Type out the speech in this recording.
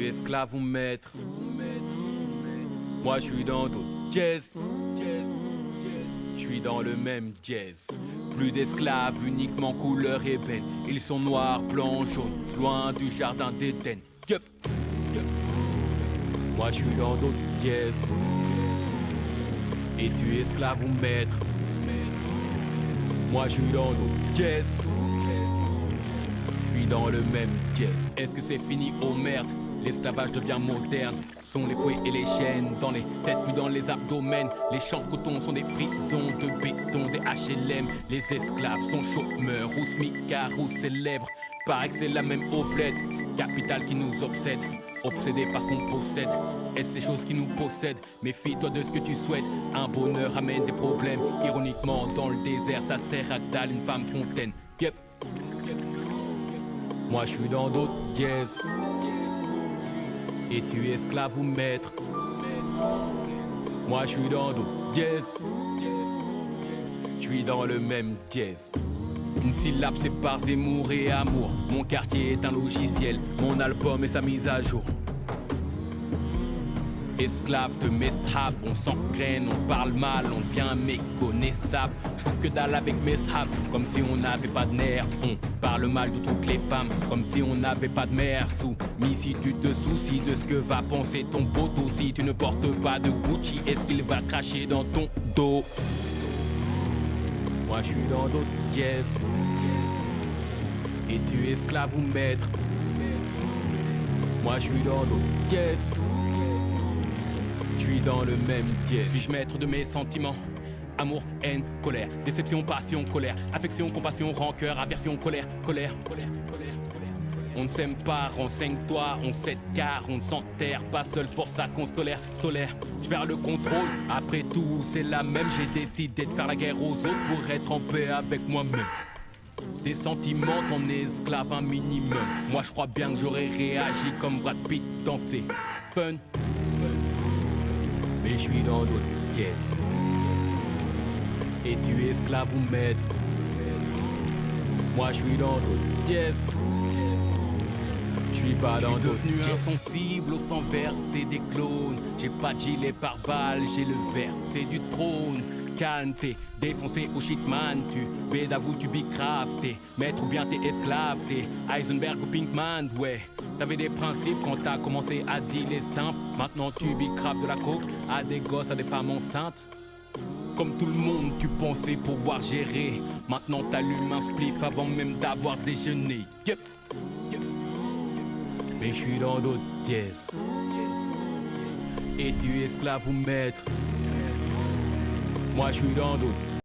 esclave ou maître? Moi je suis dans d'autres jazz. Je suis dans le même dièse. Plus d'esclaves, uniquement couleur ébène. Ils sont noirs, blancs, jaunes, loin du jardin d'Éden. Yup. Moi je suis dans d'autres dièses. Et tu es esclave ou maître? Moi je suis dans d'autres dièses. Je suis dans le même dièse. Est-ce que c'est fini? Oh merde, l'esclavage devient moderne. Sont les fouets et les chaînes dans les têtes puis dans les abdomens. Les champs de coton sont des prisons de béton, des HLM. Les esclaves sont chômeurs ou smicards ou célèbres. Paraît que c'est la même oblette, capitale qui nous obsède. Obsédé parce qu'on possède. Est-ce ces choses qui nous possèdent? Méfie-toi de ce que tu souhaites. Un bonheur amène des problèmes. Ironiquement dans le désert ça sert à dalle une femme fontaine. Yep. Moi je suis dans d'autres dièses. Et tu es esclave ou maître? Moi je suis dans d'autres dièses. Je suis dans le même dièse. Une syllabe sépare Zemmour et amour. Mon quartier est un logiciel. Mon album est sa mise à jour. Esclave de Meshab, on s'engraine, on parle mal, on devient méconnaissable. Je fous que dalle avec Meshab, comme si on n'avait pas de nerfs. On parle mal de toutes les femmes, comme si on n'avait pas de mère. Soumis si tu te soucies de ce que va penser ton poteau. Si tu ne portes pas de Gucci, est-ce qu'il va cracher dans ton dos? Moi je suis dans d'autres dièses. Et tu es esclave ou maître? Moi je suis dans d'autres dièses. Je suis dans le même dièse. Suis-je maître de mes sentiments? Amour, haine, colère, déception, passion, colère, affection, compassion, rancœur, aversion, colère. On ne s'aime pas, renseigne-toi, on s'aide car on ne s'enterre pas seul, c'est pour ça qu'on se tolère. Je perds le contrôle, après tout c'est la même. J'ai décidé de faire la guerre aux autres pour être en paix avec moi-même. Des sentiments, ton esclave un minimum. Moi je crois bien que j'aurais réagi comme Brad Pitt dans ses fun. Mais je suis dans d'autres dièses. Et tu es esclave ou maître? Moi je suis dans d'autres dièses. Je suis pas dans d'autres dièses. Je suis devenu insensible au sang versé des clones. J'ai pas de gilet par balle, j'ai le versé du trône. Calme, t'es défoncé au shitman. Tu pédavou, tu bicraves. T'es maître ou bien t'es esclave. T'es Heisenberg ou Pinkman, ouais. T'avais des principes quand t'as commencé à dealer simple. Maintenant tu bicraves de la coke à des gosses, à des femmes enceintes. Comme tout le monde, tu pensais pouvoir gérer. Maintenant t'allumes un spliff avant même d'avoir déjeuné. Yep. Mais je suis dans d'autres dièses. Et tu es esclave ou maître? Moi je suis dans d'autres